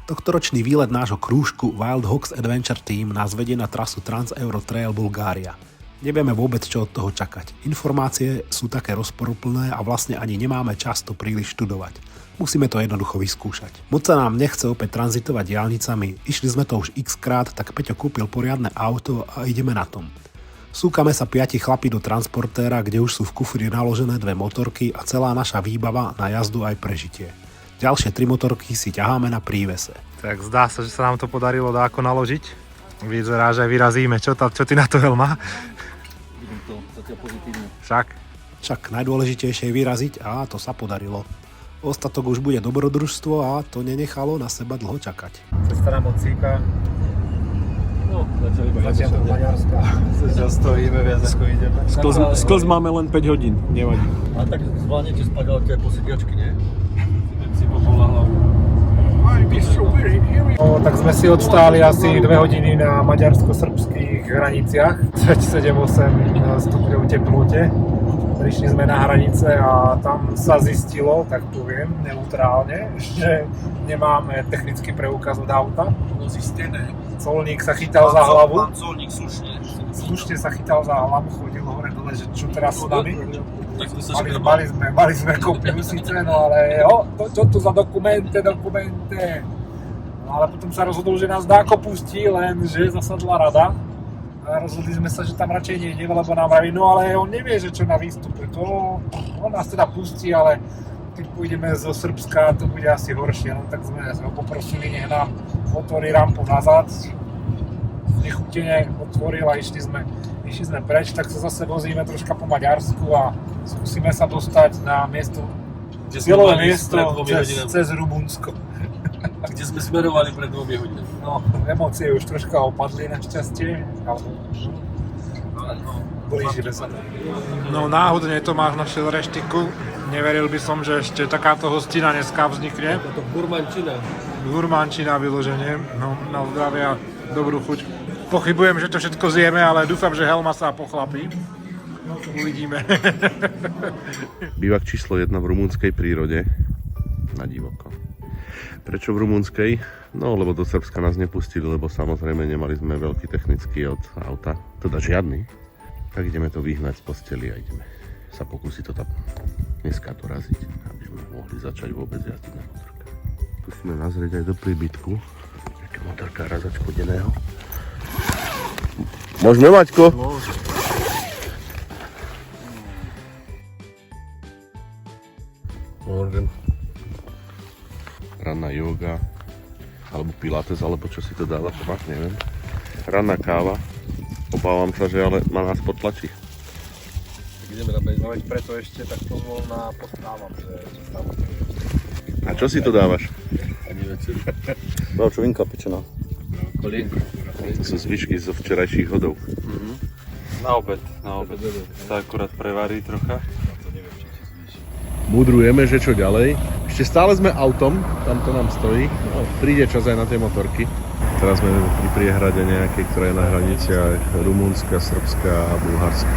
Tohtoročný výlet nášho krúžku Wild Hogs Adventure Team nás vedie na trasu Trans-Euro Trail Bulgária. Nevieme vôbec, čo od toho čakať. Informácie sú také rozporuplné a vlastne ani nemáme čas to príliš študovať. Musíme to jednoducho vyskúšať. Moc sa nám nechce opäť tranzitovať diaľnicami, išli sme to už x-krát, tak Peťo kúpil poriadne auto a ideme na tom. Súkame sa 5 chlapi do transportéra, kde už sú v kufri naložené 2 motorky a celá naša výbava na jazdu aj prežitie. Ďalšie 3 motorky si ťaháme na prívese. Tak zdá sa, že sa nám to podarilo dáko naložiť. Vyzerá, že aj vyrazíme. Čo ty na to, Helma? Vidím to, zatiaľ pozitívne. Však najdôležitejšie je vyraziť a to sa podarilo. Ostatok už bude dobrodružstvo a to nenechalo na seba dlho čakať. Cesta nám odsýka. No, Zatiaľ do Maďarska. Zatiaľ stojíme viac ako ideme. Sklz máme len 5 hodín, nevadí. A tak zvládnete spaďalky aj po sediačky, nie? Tak sme si odstáli asi 2 hodiny na maďarsko-srbských hraniciach. 7-8 stupňov teplote. Prišli sme na hranice a tam sa zistilo, tak poviem, neutrálne, že nemáme technický preukaz od auta. No zistené. Colník sa chytal za hlavu. Pán colník slušne. Slušne sa chytal za hlavu, chodil hore dole, že čo teraz s nami. Tak sme sa Mali sme kopiu síce, no ale čo tu za dokumente. No ale potom sa rozhodol, že nás dáko pustí, lenže zasadla rada. A rozhodli sme sa, že tam radšej nejde, lebo nám vraví, no ale on nevie, že čo na výstupe. On nás teda pustí, ale keď pôjdeme zo Srbska, to bude asi horšie. No tak sme ho poprosili, nech nám otvorí rampu nazad. Nechutene otvoril a išli sme preč, tak sa zase vozíme troška po Maďarsku a skúsime sa dostať na miesto, cieľové miesto cez Rumunsko. Kde sme smerovali pred 2 hodinami. No, emócie už troška opadli našťastie, ale blížime sa. No náhodne Tomáš našiel reštiku. Neveril by som, že ešte takáto hostina dneska vznikne. To Gurmančina vyloženie. No na zdravie a dobrú chuť. Pochybujem, že to všetko zjeme, ale dúfam, že Helma sa pochlapí. No, uvidíme. Bývak číslo 1 v rumunskej prírode na divoko. Prečo v rumunskej? No, lebo do Srbska nás nepustili, lebo samozrejme nemali sme veľký technický od auta, teda žiadny. Tak ideme to vyhnať z posteli a ideme sa pokúsiť to tam dneska doraziť, aby sme mohli začať vôbec jazdiť na motorke. Musíme nazrieť aj do príbytku, nejaké motorkára začkodeného. Môžeme, Maťko? Môžem. Ranná joga, alebo pilates, alebo čo si to dáva, Tomáš, neviem. Ranná káva, obávam sa, že ale ma nás potlačí. Tak ideme na benzín. No veď preto ešte takto voľná postrávam, že tam... A čo si to dávaš? Ani večer. Bravčovinka pečená. Kolienko. To sú zvyšky zo včerajších hodov. Na obed. Sa akurát prevarí trocha. Mudrujeme, že čo ďalej. Ešte stále sme autom, tam to nám stojí. No, príde čas aj na tie motorky. Teraz sme pri priehrade nejakej, ktorá je na hraniciach Rumunska, Srbska a Bulharska.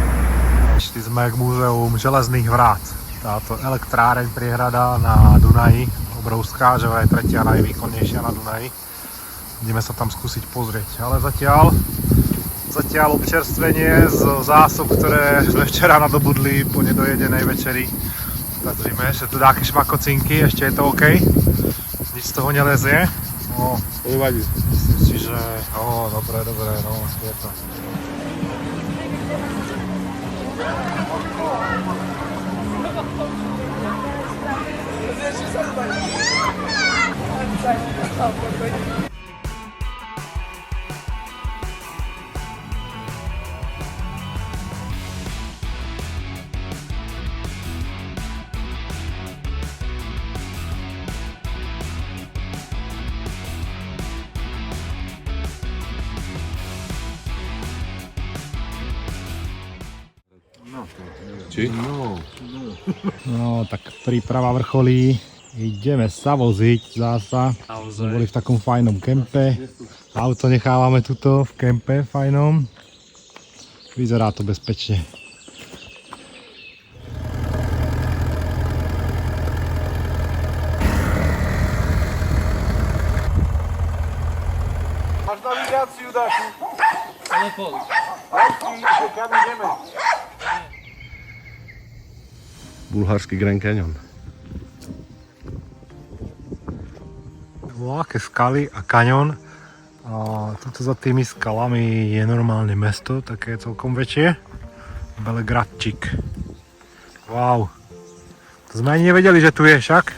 Išli sme k múzeum železných vrát. Táto elektráreň priehrada na Dunaji, obrovská, že je tretia najvýkonnejšia na Dunaji. Ideme sa tam skúsiť pozrieť, ale zatiaľ občerstvenie z zásob, ktoré sme včera nadobudli po nedojedenej večeri. Pozrime, že tu dáke šmakocinky, ešte je to OK. Nič z toho nelezie. No, Nevadí. myslím si, že... dobre, no, je to. Či? No, tak príprava vrcholí. Ideme sa voziť zasa. Sme boli v takom fajnom kempe. Auto nechávame tuto v kempe fajnom. Vyzerá to bezpečne. rekreáciu, Dášu. Kam ideme? Bulharský Grand Canyon. Aké skaly a kaňon. A tuto za tými skalami je normálne mesto, také celkom väčšie. Belegradčík. Wow. To sme ani nevedeli, že tu je však.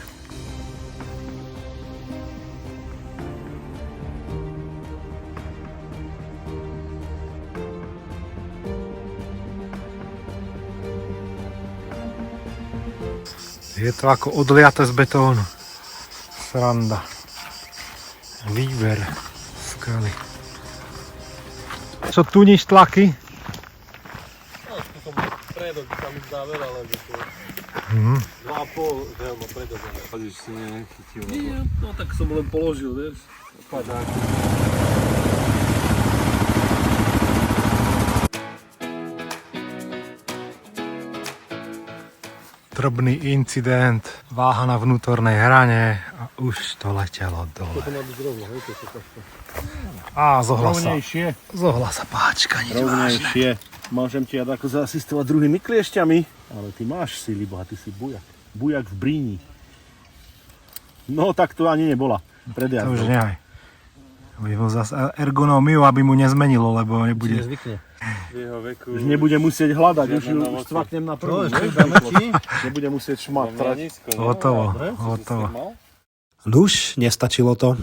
Je to ako odliate z betónu. Sranda. Výber skaly. Čo tu nič tlaky? Predok, tam už dá veľa, lebo to... 2,5 veľmi predok. Chodíš si nechytil. Nie, no tak som len položil, vieš. Padák. Drobný incident, váha na vnútornej hrane a už to letelo dole. To má byť rovno, hej, to je takto. Á, zohla sa páčka, nič vážne. Rovnejšie. Môžem ti ako zaasistovať druhými kliešťami, ale ty máš sily, boha, ty si bujak. Bujak v bríni. No tak to ani nebola. Pred To už jazdou. nehaj. Aby mu zase ergonómiu, aby mu nezmenilo, lebo nebude... Nezvykne. V jeho veku... Už nebude musieť hľadať, už Žiadne ju ovocie. cvaknem na prvú. Nebude musieť šmatrať. Hotovo, hotovo. Nuž, nestačilo to.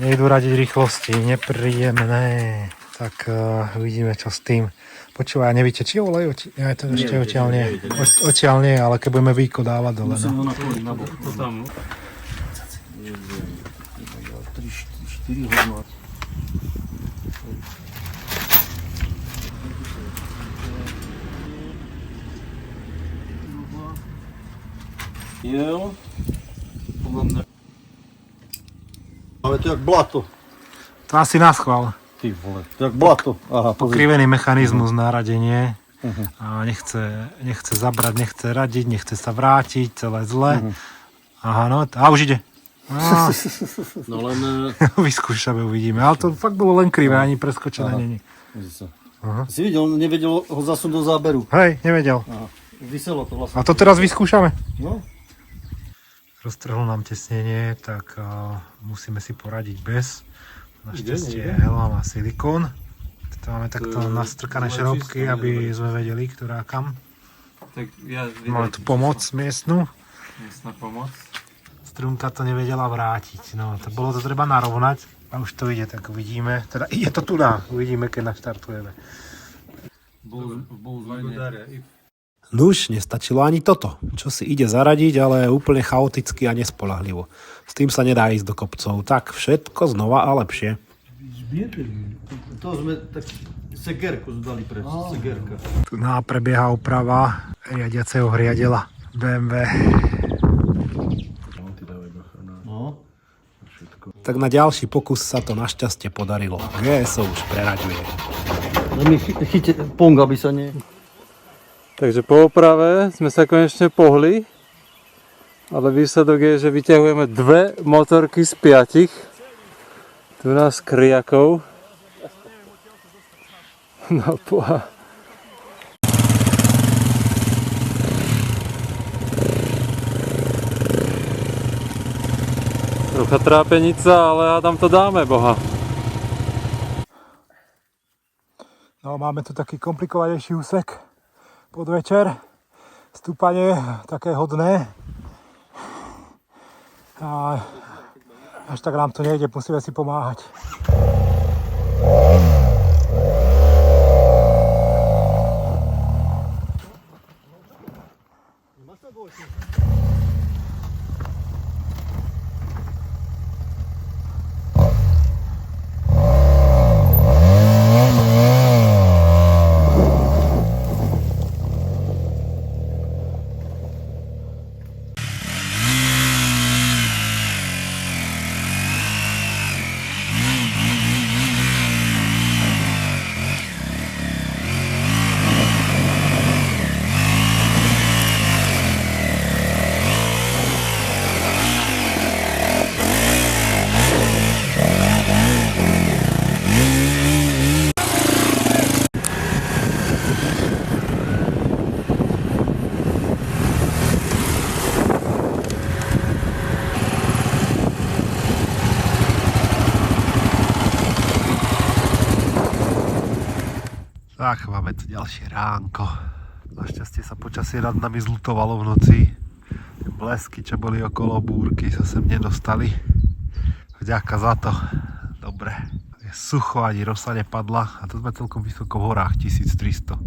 Nejdu radiť rýchlosti, nepríjemné. Tak uvidíme, čo s tým. Počúvaj, nevíte, či olej? Ja to ešte odtiaľ nie. Odtiaľ nie, ale keď budeme výko dávať dole. No. To tam... 4 hodnot. Jo. Podľa mňa... Ale to je jak blato. To asi naschvál. Ty vole, to je jak blato. Aha, pozri. Pokrivený mechanizmus na radenie. A nechce zabrať, nechce radiť, nechce sa vrátiť, celé zle. Aha, no, a už ide. Á, No len... vyskúšame, uvidíme. Ale to fakt bolo len krivé, ani preskočené není. Aha. Si videl, nevedel ho zasunúť do záberu. Hej, nevedel. Aha. Vyselo to vlastne. A to teraz vyskúšame. No. Roztrhlo nám tesnenie, tak musíme si poradiť bez. Našťastie helma má silikón. Tu máme takto nastrkané šrobky, aby sme vedeli, ktorá kam. Tak ja... Máme tu pomoc miestnu. Miestna pomoc. Strunka to nevedela vrátiť. No, to bolo to treba narovnať. A už to ide, tak uvidíme. Teda je to tu na. Uvidíme, keď naštartujeme. Nuž, nestačilo ani toto. Čo si ide zaradiť, ale úplne chaoticky a nespoľahlivo. S tým sa nedá ísť do kopcov. Tak všetko znova a lepšie. To sme tak segerku zdali preč. Segerka. Tu prebieha oprava riadiaceho riadela BMW. No. Tak na ďalší pokus sa to našťastie podarilo. GSO už preraďuje. No mi chyte pong, aby sa nie... Takže po oprave sme sa konečne pohli, ale výsledok je, že vyťahujeme 2 motorky z 5. Tu nás kriakov. No poha. Trocha trápenica, ale hádam to dáme, boha. No, máme tu taký komplikovanejší úsek. Podvečer. Stúpanie také hodné. A až tak nám to nejde, musíme si pomáhať. Tak, máme tu ďalšie ránko. Našťastie sa počasie nad nami zľutovalo v noci. Blesky, čo boli okolo búrky, sa sem nedostali. Vďaka za to. Dobre. Je sucho, ani rosa nepadla. A to sme celkom vysoko v horách, 1300.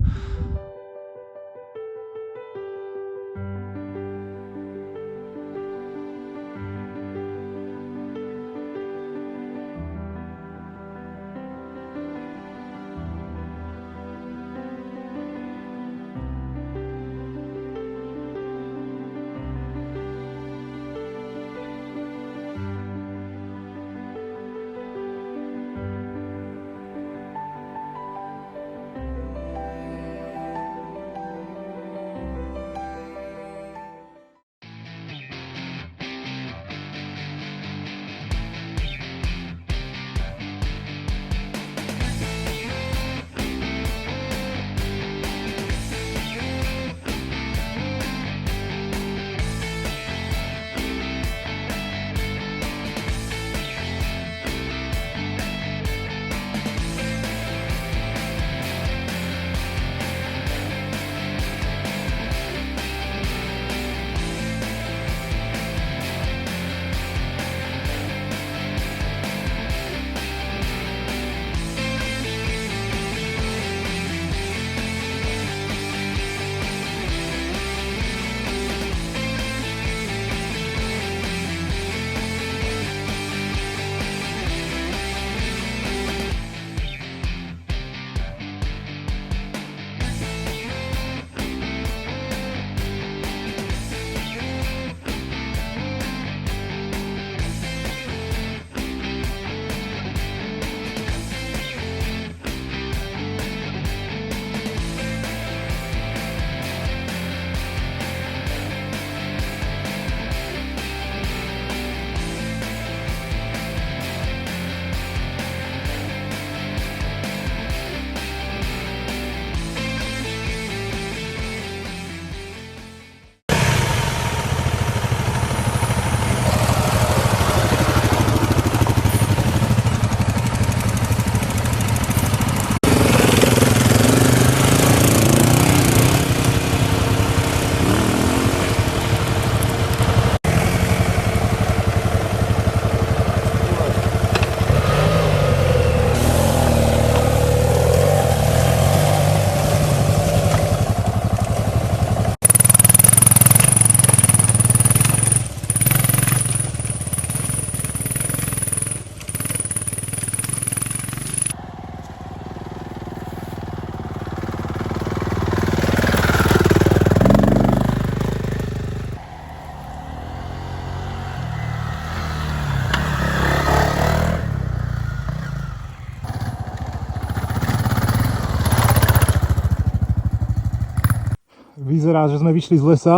Vyzerá, že sme vyšli z lesa.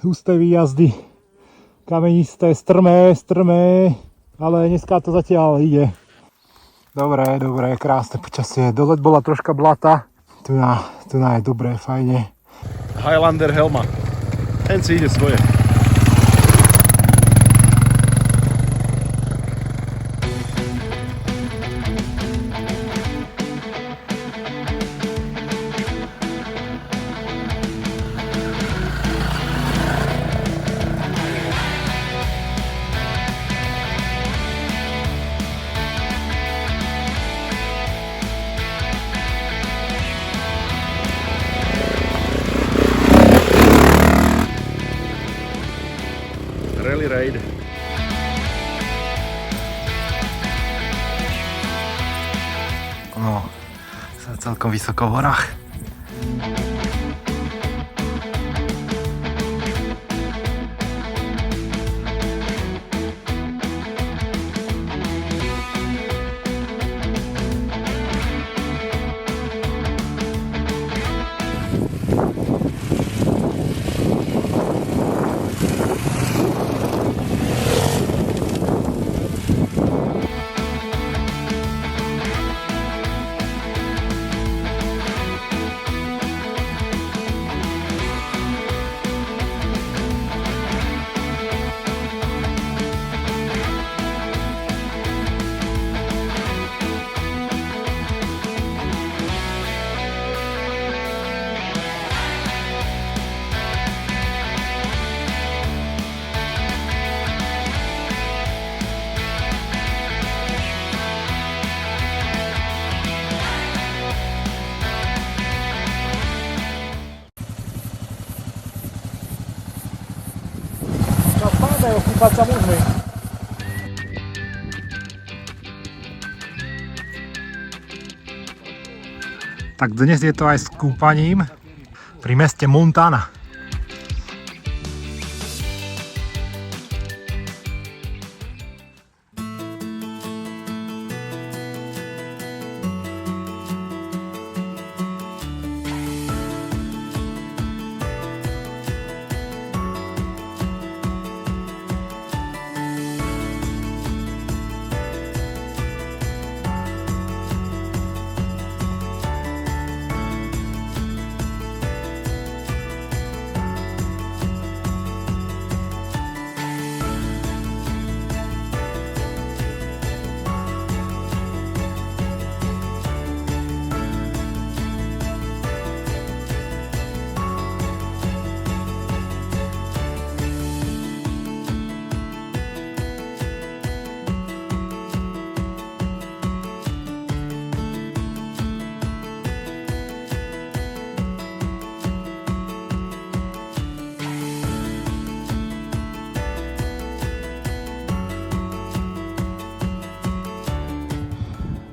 Husté výjazdy, kamenisté, strmé, ale dneska to zatiaľ ide. Dobre, krásne počasie. Dole bola troška blata. Tu je dobré, fajne. Highlander helma. Ten si ide svoje. Rally raid. No, sme celkom vysoko v horách. kúpať sa môžeme. Tak dnes je to aj s kúpaním pri meste Montana.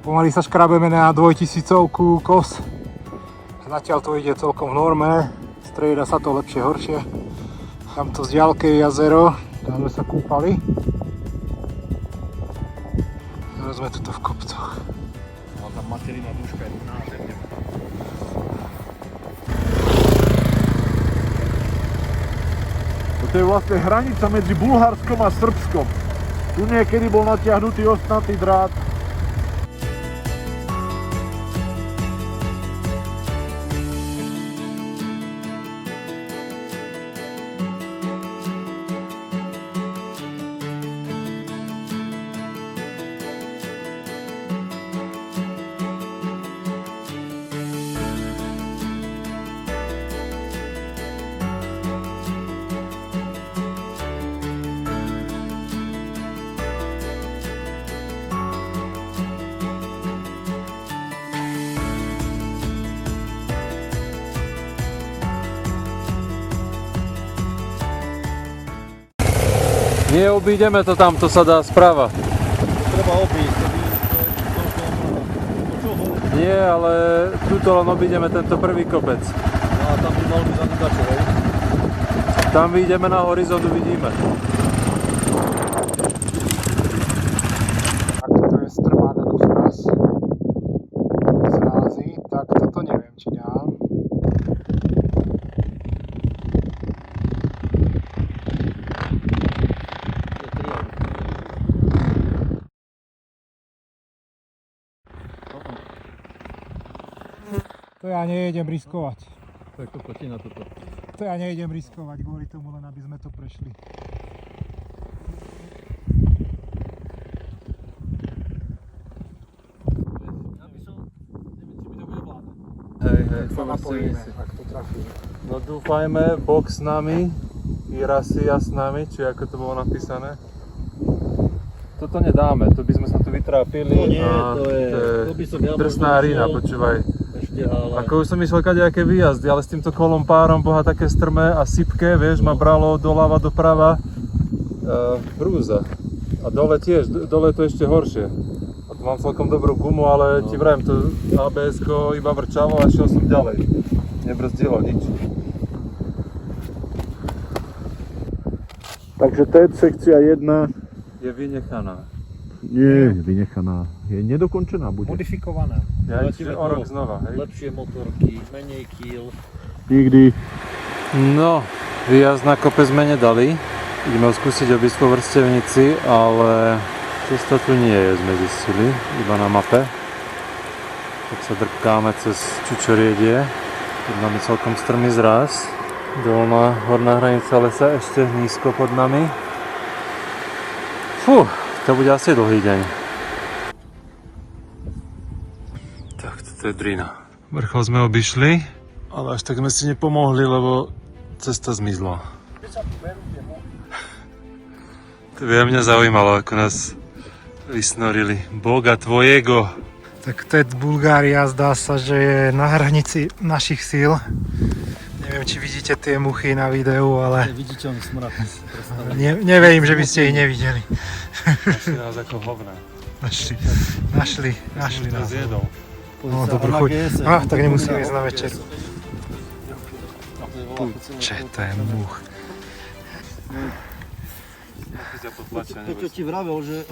Pomaly sa škrabeme na 2000-ku kos. Zatiaľ to ide celkom v norme, strieda sa to lepšie, horšie. Tamto z diaľky je jazero, tam sme sa kúpali. Teraz sme tuto v kopcoch. No, tam materina dúška je nádherná. Toto je vlastne hranica medzi Bulharskom a Srbskom. Tu niekedy bol natiahnutý ostnatý drát. Nie obídeme to tam, to sa dá sprava. Treba obísť. Nie, ale tuto len obídeme tento prvý kopec. No a tam by mal byť zanikačo, hej? Tam vyjdeme na horizont, uvidíme. Ak toto je strmák ako fras, zrází, tak toto neviem, či dám. To ja nejdem riskovať. To je kokotina toto. To ja nejdem riskovať kvôli tomu, len aby sme to prešli. Hej, To napojíme, ak to trafíme. No dúfajme, Bóh s nami, Irasia s nami, či ako to bolo napísané. Toto nedáme, to by sme sa tu vytrápili. No nie, a to by som ja drsná možno rina, chcel. počúvaj. Ešte, ale... Ako už som myslel kadejaké výjazdy, ale s týmto kolom párom boha také strmé a sypké, vieš, ma bralo doľava doprava hrúza. A dole tiež, dole je to ešte horšie. A tu mám celkom dobrú gumu, ale ti vrajím, to ABS-ko iba vrčalo a šiel som ďalej. Nebrzdilo nič. Takže TED sekcia 1 Je vynechaná. nie je vynechaná. Je nedokončená bude. Modifikovaná. Ja Ale čiže o rok znova, hej? Lepšie motorky, menej kýl. Nikdy. No, výjazd na kopec sme nedali. Ideme ho skúsiť obísť po vrstevnici, ale cesta tu nie je, sme zistili, iba na mape. Tak sa drpkáme cez Čučoriedie. Pod nami celkom strmý zráz. Dolná horná hranica lesa ešte nízko pod nami. Fú, to bude asi dlhý deň. Tak, toto je Drina. Vrchol sme obišli, ale až tak sme si nepomohli, lebo cesta zmizla. To by mňa zaujímalo, ako nás vysnorili. Boga tvojego. Tak TED Bulgária zdá sa, že je na hranici našich síl. Neviem, Neviem, či vidíte tie muchy na videu, ale Viditeľný smrad. neverím, že by ste ich nevideli. Našli nás ako hovna. Našli nás. Zjedol. No, dobrú chuť. Tak nemusíme ísť na večeru. Čo to je much? To, čo ti vravel, že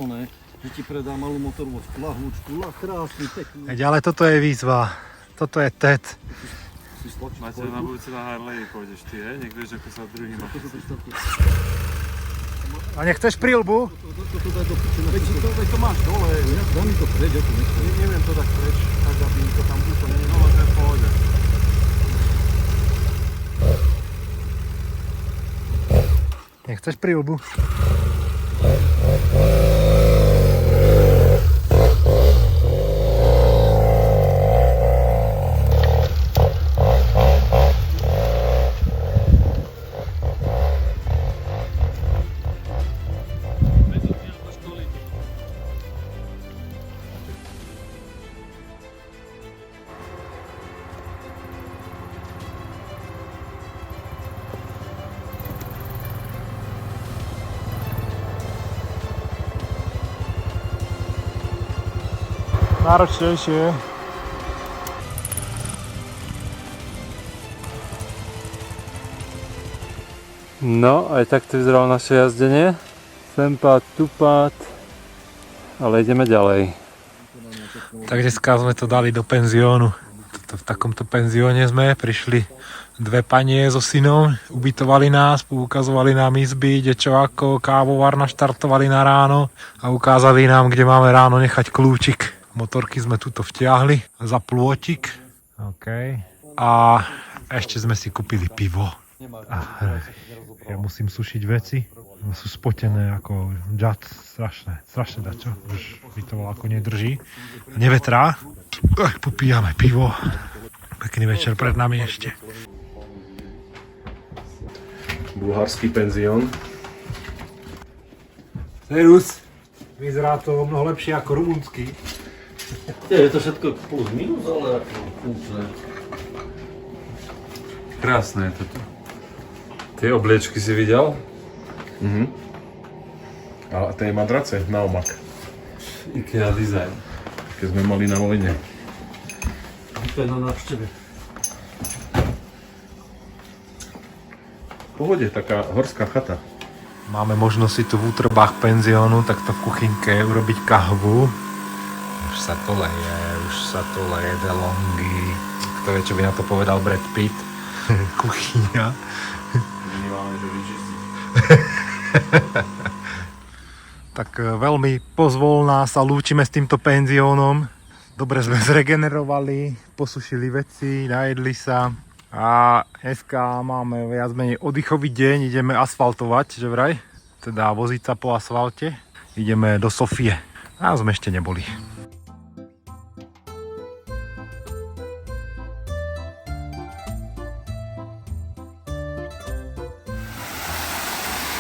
ti predá malú motorovú lahúčku, krásny, pekný. Ale toto je výzva. Toto je TED. Máte na budúce na Harley pôjdeš ty, hej? Nech vieš, ako sa druhý má. A nechceš príľbu? Toto daj do piče. Veď to máš dole, daj mi to preč, ja to nechcem. Neviem to tak preč, tak aby to tam úplne nebolo, to je v pohode. Nechceš príľbu? Náročnejšie. No, aj tak to vyzeralo naše jazdenie. Sem pád, tu pád, ale ideme ďalej. Tak dneska sme to dali do penziónu. V takomto penzióne sme prišli dve panie so synom, ubytovali nás, ukazovali nám izby, čo ako, kávovar naštartovali na ráno a ukázali nám, kde máme ráno nechať kľúčik. Motorky sme tuto vtiahli za plôtik. Okay. A ešte sme si kúpili pivo. Ja musím sušiť veci. Sú spotené ako džat. Strašné dačo. Už mi to ako nedrží. Nevetrá. Tak popíjame pivo. Pekný večer pred nami ešte. Bulharský penzión. Serus. Vyzerá to mnoho lepšie ako rumunský. Je to všetko plus minus, ale úplne. Krásne je to tu. Tie obliečky si videl? A tie madrace na omak. IKEA design. Keď sme mali na vojne. To je na návšteve. V pohode, taká horská chata. Máme možnosť si tu v útrbách penziónu takto v kuchynke urobiť kahvu. Už sa to leje DeLonghi. Kto vie, čo by na to povedal Brad Pitt. Kuchyňa. Minimálne, že vyčistí. Tak veľmi pozvolná sa lúčime s týmto penziónom. Dobre sme zregenerovali, posušili veci, najedli sa. A dneska máme viac menej oddychový deň, ideme asfaltovať, že vraj? Teda voziť sa po asfalte. Ideme do Sofie. A sme ešte neboli.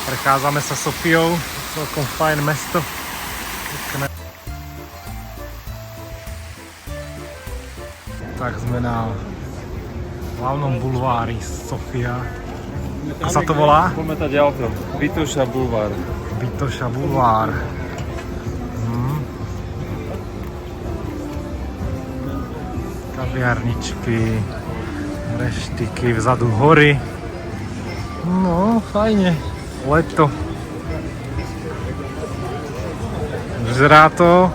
Prechádzame sa Sofiou, celkom fajn mesto. Pekné. Tak sme na hlavnom bulvári Sofia. Ako sa to volá? Poďme tá ďalko. Bitoša bulvár. Bitoša bulvár. Kaviarničky, reštiky, vzadu hory. No, fajne. Leto. Vyzerá to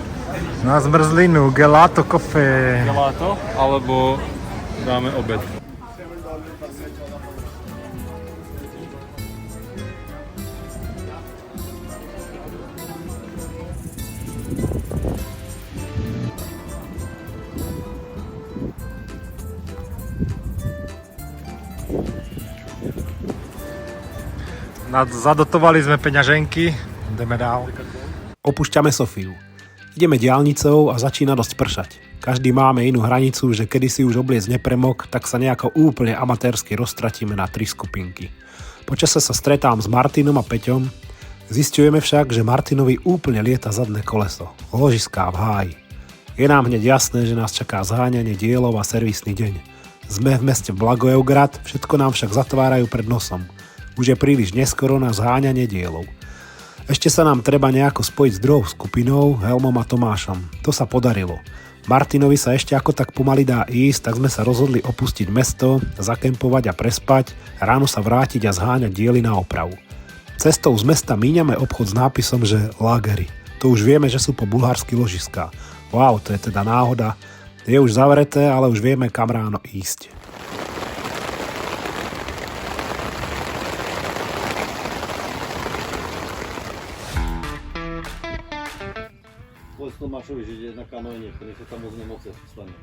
na zmrzlinu. Gelato kafe. Gelato, alebo dáme obed. Zadotovali sme peňaženky, ideme dál. Opúšťame Sofiu. Ideme diaľnicou a začína dosť pršať. Každý máme inú hranicu, že kedy si už obliec nepremok, tak sa nejako úplne amatérsky roztratíme na 3 skupinky. Počase sa stretám s Martinom a Peťom. Zisťujeme však, že Martinovi úplne lieta zadné koleso. Ložiská v háji. Je nám hneď jasné, že nás čaká zháňanie dielov a servisný deň. Sme v meste Blagoevgrad, všetko nám však zatvárajú pred nosom. Už je príliš neskoro na zháňanie dielov. Ešte sa nám treba nejako spojiť s druhou skupinou, Helmom a Tomášom. To sa podarilo. Martinovi sa ešte ako tak pomaly dá ísť, tak sme sa rozhodli opustiť mesto, zakempovať a prespať, ráno sa vrátiť a zháňať diely na opravu. Cestou z mesta míňame obchod s nápisom, že lágery. To už vieme, že sú po bulharských ložiská. Wow, to je teda náhoda. Je už zavreté, ale už vieme, kam ráno ísť. Povedz Tomášovi, že ide na kamene, ktorý sa tam moc nemoce stane.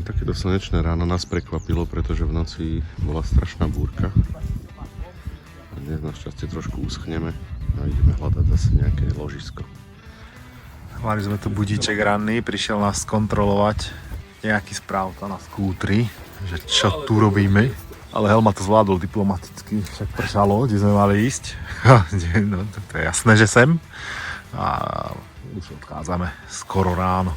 Takéto slnečné ráno nás prekvapilo, pretože v noci bola strašná búrka. A dnes našťastie trošku uschneme a ideme hľadať zase nejaké ložisko. Mali sme tu budíček ranný, prišiel nás skontrolovať nejaký správca na skútri, že čo tu robíme. Ale Helma to zvládol diplomaticky, však pršalo, kde sme mali ísť. No, to je jasné, že sem. A už odchádzame skoro ráno.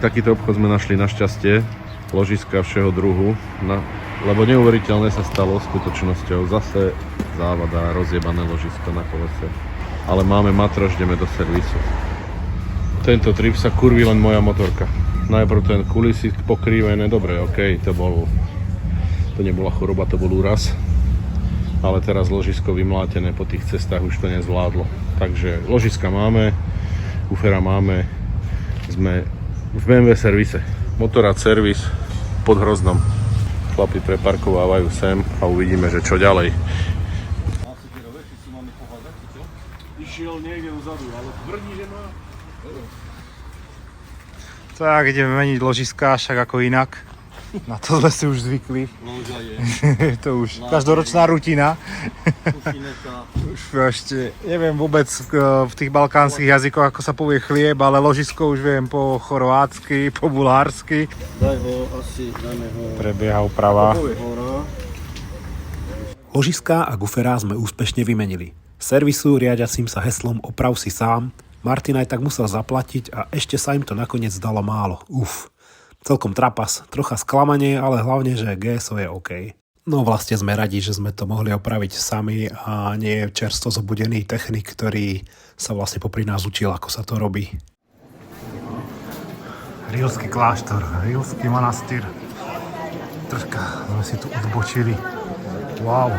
Takýto obchod sme našli našťastie, ložiska všeho druhu, lebo neuveriteľné sa stalo skutočnosťou. Zase závada, rozjebané ložisko na kolese. Ale máme matroš, ideme do servisu. Tento trip sa kurví len moja motorka. Najprv ten kulisík pokrývené, dobre, okej, to nebola choroba, to bol úraz. Ale teraz ložisko vymlátené po tých cestách už to nezvládlo. Takže ložiska máme, ufera máme, sme v BMW servise. Motorrad servis pod Hroznom. Chlapi preparkovávajú sem a uvidíme, že čo ďalej. Išiel niekde vzadu, ale tvrdí, že má. Tak, ideme meniť ložiská, však ako inak. Na to sme si už zvykli. Je to už každoročná rutina. Už ešte neviem vôbec v tých balkánskych jazykoch, ako sa povie chlieb, ale ložisko už viem po chorvátsky, po bulhársky. Daj ho, asi dáme ho. Prebieha úprava. Ložiská a guferá sme úspešne vymenili. Servisu riadiacím sa heslom Oprav si sám Martin aj tak musel zaplatiť a ešte sa im to nakoniec dalo málo. Uf. Celkom trapas, trocha sklamanie, ale hlavne, že GSO je OK. No vlastne sme radi, že sme to mohli opraviť sami a nie čerstvo zobudený technik, ktorý sa vlastne popri nás učil, ako sa to robí. Rilský kláštor, Rilský manastýr. Troška sme si tu odbočili. Wow.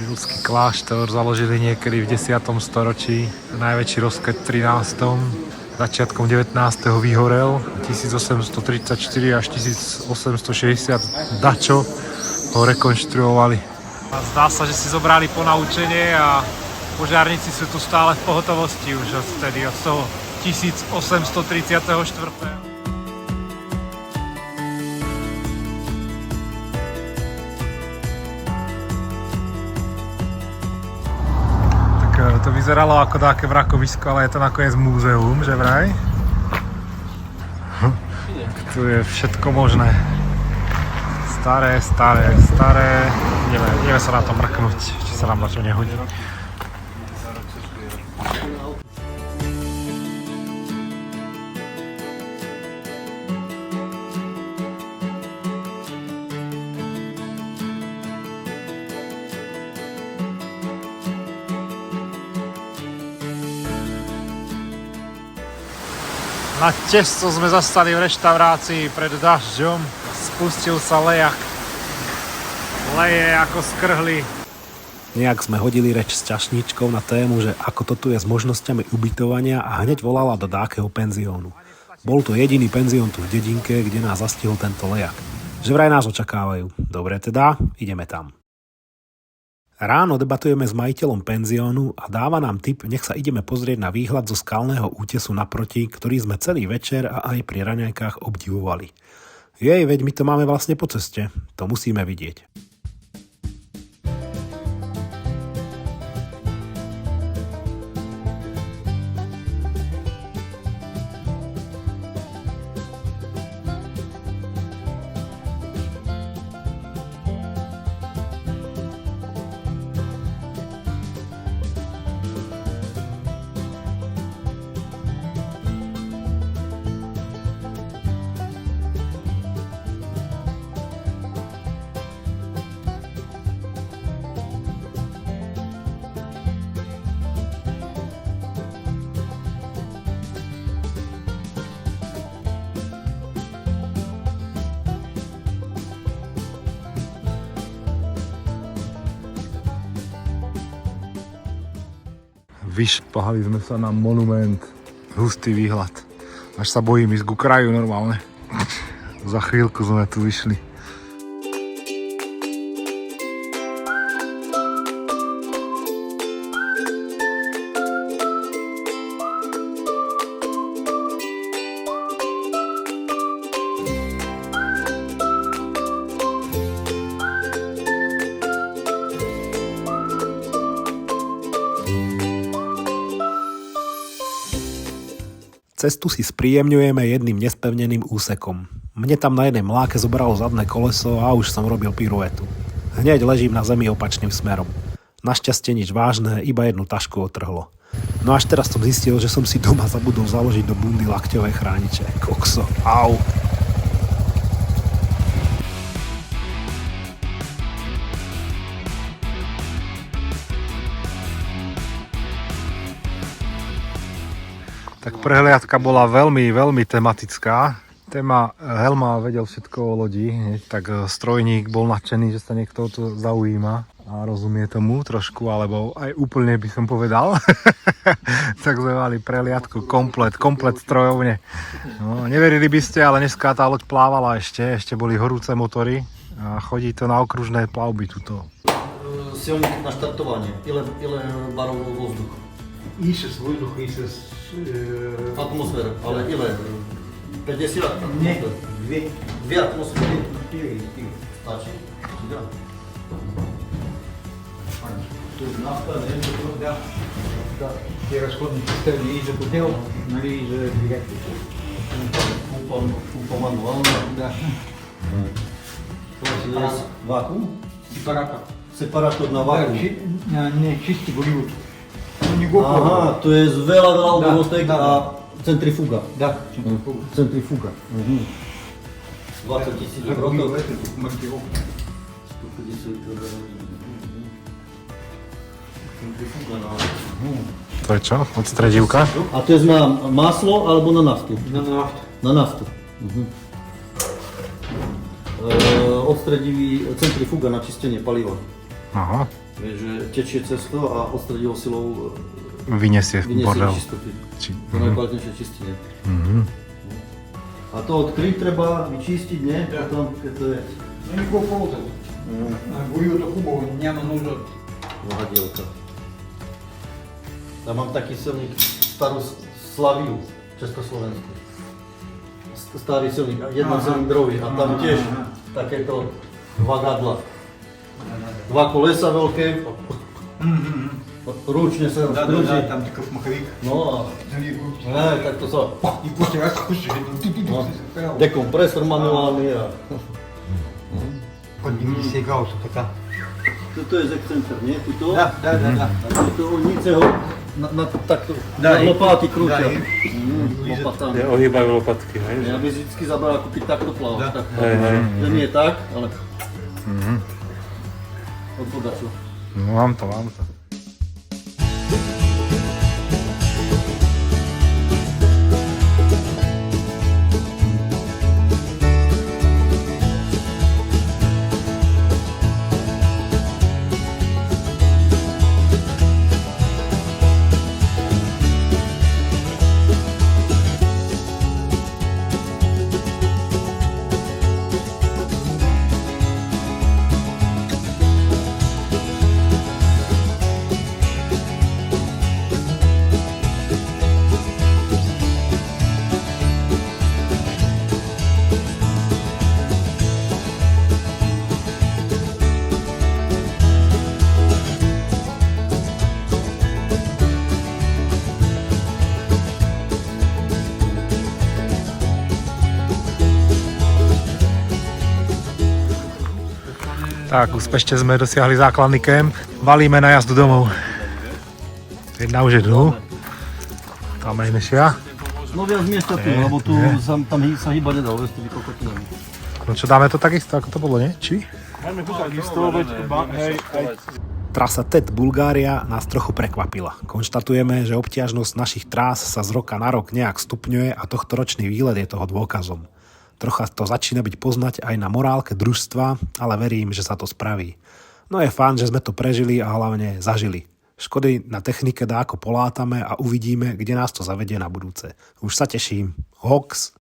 Rilský kláštor založili niekedy v 10. storočí, najväčší rozkvet v 13. Začiatkom 19. vyhorel, 1834 až 1860 dačo ho rekonštruovali. A zdá sa, že si zobrali ponaučenie a požiarníci sú tu stále v pohotovosti už od toho 1834. To vyzeralo ako také vrakovisko, ale je to nakoniec múzeum, že vraj? Tu je všetko možné. Staré. Neviem sa na to mrknúť, či sa nám na čo nehodí. Na testo sme zastali v reštaurácii pred dažďom. Spustil sa lejak. Leje ako skrhli. Nejak sme hodili reč s čašničkou na tému, že ako to tu je s možnosťami ubytovania a hneď volala do dákeho penziónu. Bol to jediný penzión tu v dedinke, kde nás zastihol tento lejak. Že vraj nás očakávajú. Dobre teda, ideme tam. Ráno debatujeme s majiteľom penziónu a dáva nám tip, nech sa ideme pozrieť na výhľad zo skalného útesu naproti, ktorý sme celý večer a aj pri raňajkách obdivovali. Jej, veď my to máme vlastne po ceste. To musíme vidieť. Vyšplhali sme sa na monument. Hustý výhľad. Až sa bojím ísť ku kraju normálne. Za chvíľku sme tu vyšli. Cestu si spríjemňujeme jedným nespevneným úsekom. Mne tam na jednej mláke zobralo zadné koleso a už som robil piruetu. Hneď ležím na zemi opačným smerom. Našťastie nič vážne, iba jednu tašku otrhlo. No až teraz som zistil, že som si doma zabudol založiť do bundy lakťové chrániče. Kokso, au. Tak prehliadka bola veľmi tematická. Téma Helma vedel všetko o lodi, tak strojník bol nadšený, že sa niekto to zaujíma a rozumie tomu trošku, alebo aj úplne by som povedal. Tak sme mali prehliadku komplet strojovne. No, neverili by ste, ale dneska tá loď plávala ešte boli horúce motory a chodí to na okružné plavby tuto. Silník na štartovanie, ile barov vzduchu? Ísť vzduch, Atmosféra, ale ile? 50 atmosfér? Nie, 2 atmosféry? 4. Stačí? Да. Тут нафта, да. Те расходники ставили и закупил, нали, за двигатель. Пумпа мануална. Да. Есть вакуум? Сепаратор. Сепаратор на вакуум? Не, чисти горивото. Ага, to je veľa obvodnostek a centrifuga. Да, Centrifuga. 20 000 obrotov. Centrifuga na... To je čo? Odstredivka? A to je na maslo alebo na naftu? На нафту. Na naftu. Odstredivý centrifuga na čistenie paliva. Aha. Vieš, že tečie cez to a odstredivo silou Vyniesie bordel. čistoty. Či... To najkvalitnejšie čistenie. A to odkryť treba, vyčistiť, nie? Potom, keď to je... Ну, никакого повода. Горивото хубаво, няма нужда. Vahadielka. Ja mám taký silník, starú Slaviu, Československu. Starý silník, jeden cylindrový a tam tiež takéto vagadla. 2 kolesa veľké, ručne sa drží. Там такой маховик. No a tak to sa... И после раз хочешь, Dekompresor manuálny a... под 90 градусов така. Tuto je zekcenter, nie? Tuto? Да. A tuto unice ho na takto, Da, na lopáty krútia. da, Lopatami. Ohýbajú lopatky, hej? Ja by vždycky zabral kúpiť takto plavať. Tak, Hej, hej. že nie tak, ale... Od bodaču. No mám to. Tak, úspešne sme dosiahli základný kemp. Valíme na jazdu domov. Jedna už je dnu. Tá menšia. No viac miesta tu, lebo tu tam sa hýba nedalo, vieš, tu vykokotinami. No čo, dáme to takisto, ako to bolo, nie? Či? Trasa TET Bulgária nás trochu prekvapila. Konštatujeme, že obťažnosť našich trás sa z roka na rok nejak stupňuje a tohtoročný výlet je toho dôkazom. Trocha to začína byť poznať aj na morálke družstva, ale verím, že sa to spraví. No je fajn, že sme to prežili a hlavne zažili. Škody na technike dáko polátame a uvidíme, kde nás to zavedie na budúce. Už sa teším. Hox!